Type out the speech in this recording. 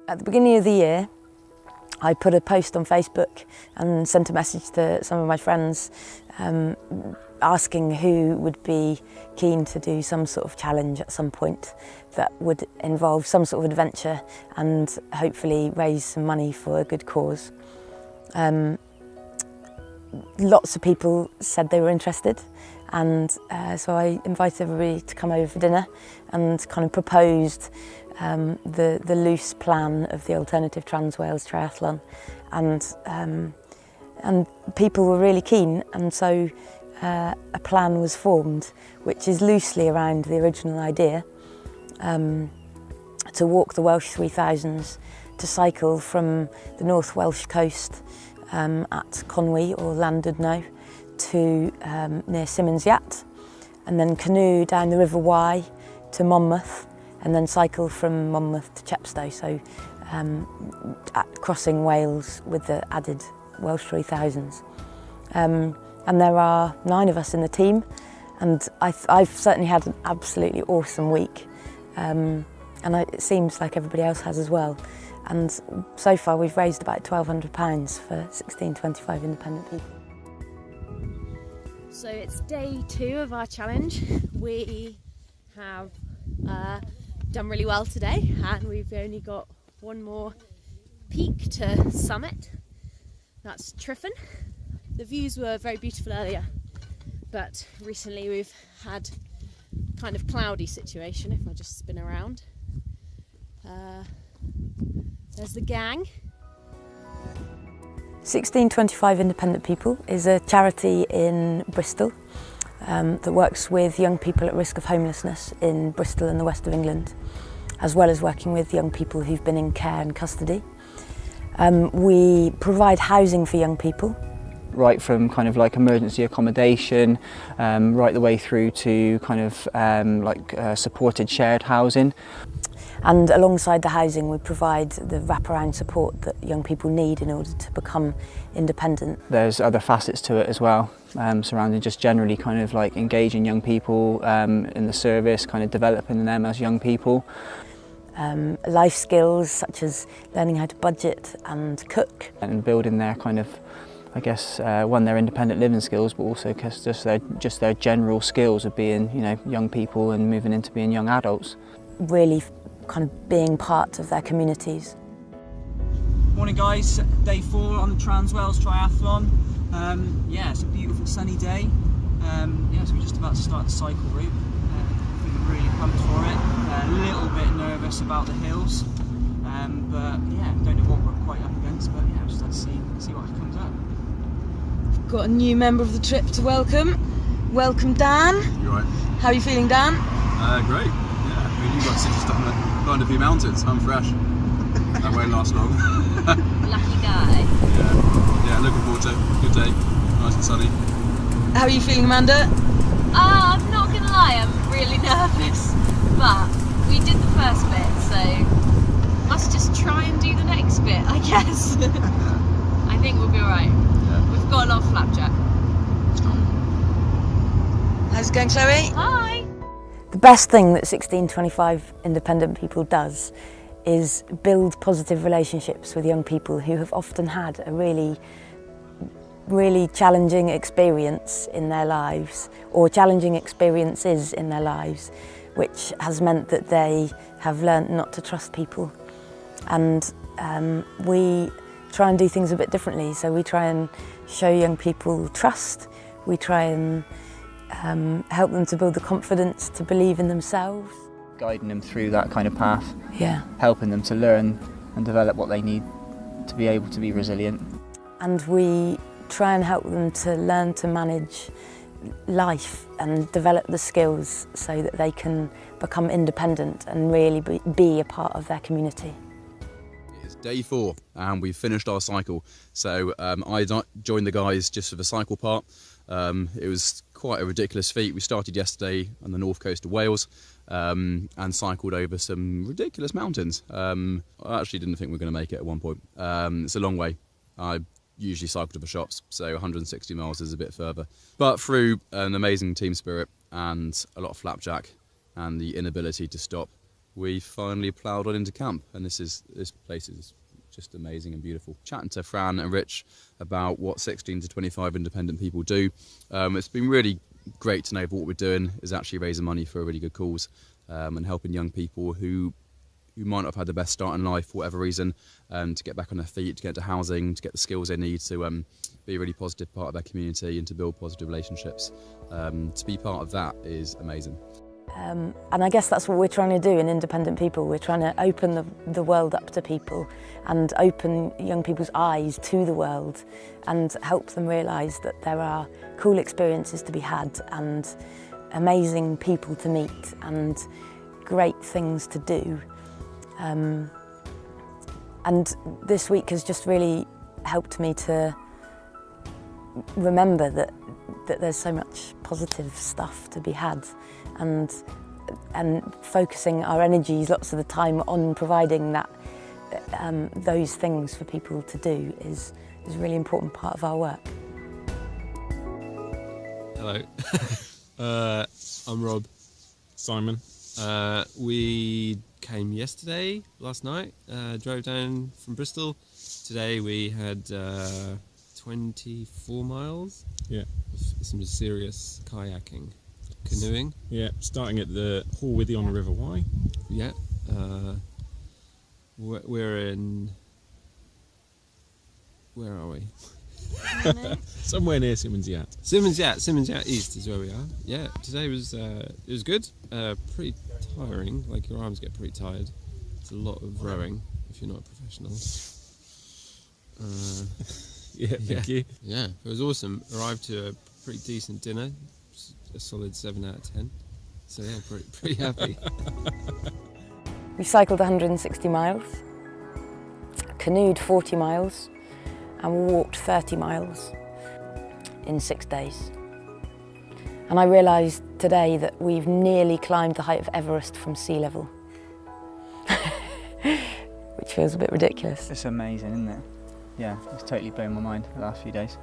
At the beginning of the year, I put a post on Facebook and sent a message to some of my friends asking who would be keen to do some sort of challenge at some point that would involve some sort of adventure and hopefully raise some money for a good cause. Lots of people said they were interested, and so I invited everybody to come over for dinner and kind of proposed the loose plan of the Alternative Trans Wales Triathlon, and people were really keen, and so a plan was formed which is loosely around the original idea, to walk the Welsh 3000s, to cycle from the North Welsh coast at Conwy or Llandudno to near Simmons Yat, and then canoe down the River Wye to Monmouth, and then cycle from Monmouth to Chepstow, so crossing Wales with the added Welsh 3000s. And there are 9 of us in the team, and I've certainly had an absolutely awesome week, and it seems like everybody else has as well. And so far we've raised about £1,200 for 1625 independent people. So it's day 2 of our challenge. We have done really well today, and we've only got one more peak to summit. That's Triffin. The views were very beautiful earlier, but recently we've had kind of cloudy situation if I just spin around. There's the gang. 1625 Independent People is a charity in Bristol that works with young people at risk of homelessness in Bristol and the west of England, as well as working with young people who've been in care and custody. We provide housing for young people. Right from kind of like emergency accommodation, right the way through to kind of supported shared housing. And alongside the housing, we provide the wraparound support that young people need in order to become independent. There's other facets to it as well, surrounding just generally kind of like engaging young people in the service, kind of developing them as young people. Life skills such as learning how to budget and cook. And building their kind of, I guess, their independent living skills, but also just their general skills of being, you know, young people and moving into being young adults. Really kind of being part of their communities. Morning guys, day 4 on the Trans Wales Triathlon. Yeah, it's a beautiful sunny day. So we're just about to start the cycle route. I think I'm really pumped for it. A little bit nervous about the hills, but yeah, don't know what we're quite up against, but yeah, just have to see what comes up. We've got a new member of the trip to welcome. Welcome, Dan. You right? How are you feeling, Dan? Great. Yeah, I mean, you got to just climbed a few mountains. I'm fresh. That won't last long. Lucky guy. Yeah, looking forward to it. Good day, nice and sunny. How are you feeling, Amanda? I'm not gonna lie, I'm really nervous, but we did the first bit, so must just try and do the next bit, I guess. I think we'll be alright. Yeah. We've got a lot of flapjack. How's it going, Chloe? Hi! The best thing that 1625 Independent People does is build positive relationships with young people who have often had a really challenging experience in their lives, or challenging experiences in their lives, which has meant that they have learnt not to trust people. And we try and do things a bit differently, so we try and show young people trust, we try and help them to build the confidence to believe in themselves. Guiding them through that kind of path, Yeah. helping them to learn and develop what they need to be able to be resilient. And we try and help them to learn to manage life and develop the skills so that they can become independent and really be a part of their community. It's day 4 and we've finished our cycle. So I joined the guys just for the cycle part. It was quite a ridiculous feat. We started yesterday on the north coast of Wales and cycled over some ridiculous mountains. I actually didn't think we were going to make it at one point. It's a long way. I usually cycle to the shops, so 160 miles is a bit further. But through an amazing team spirit and a lot of flapjack and the inability to stop, we finally ploughed on into camp, and this place is just amazing and beautiful. Chatting to Fran and Rich about what 16 to 25 independent people do, it's been really great to know that what we're doing is actually raising money for a really good cause, and helping young people who might not have had the best start in life for whatever reason, to get back on their feet, to get into housing, to get the skills they need to be a really positive part of their community and to build positive relationships. To be part of that is amazing. And I guess that's what we're trying to do in Independent People. We're trying to open the world up to people and open young people's eyes to the world and help them realise that there are cool experiences to be had and amazing people to meet and great things to do. And this week has just really helped me to remember that there's so much positive stuff to be had, and focusing our energies lots of the time on providing that those things for people to do is a really important part of our work. Hello, I'm Rob. Simon. We came last night, drove down from Bristol. Today we had 24 miles. Yeah. With some serious kayaking, canoeing. Yeah, starting at the Horwithy on the River Wye. Yeah. We're in... Where are we? Somewhere near Simmons Yacht. Simmons Yacht East is where we are. Yeah, today was it was good. Pretty tiring. Like, your arms get pretty tired. It's a lot of rowing if you're not a professional. Yeah, thank you. Yeah, it was awesome. Arrived to a pretty decent dinner, a solid 7 out of 10. So yeah, pretty happy. We cycled 160 miles, canoed 40 miles, and walked 30 miles in 6 days. And I realised today that we've nearly climbed the height of Everest from sea level, which feels a bit ridiculous. It's amazing, isn't it? Yeah, it's totally blown my mind the last few days.